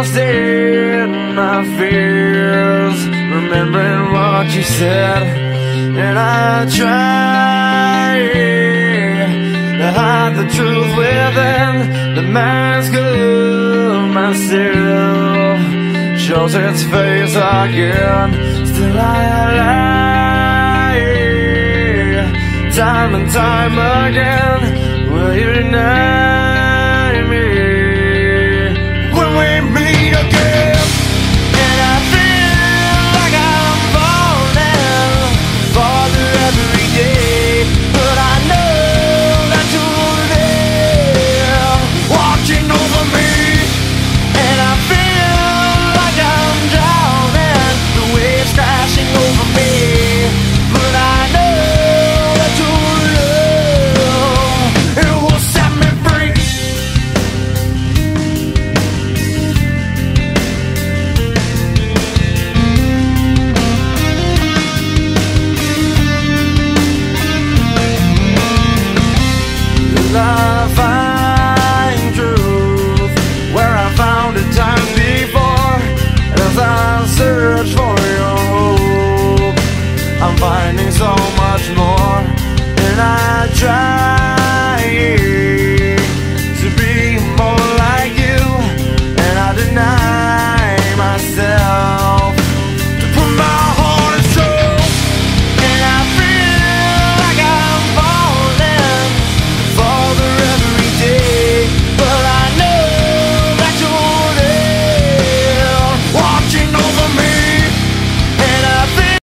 lost in my fears, remembering what you said, and I try to hide the truth within. The mask of myself shows its face again. Still I lie, time and time again. Will you never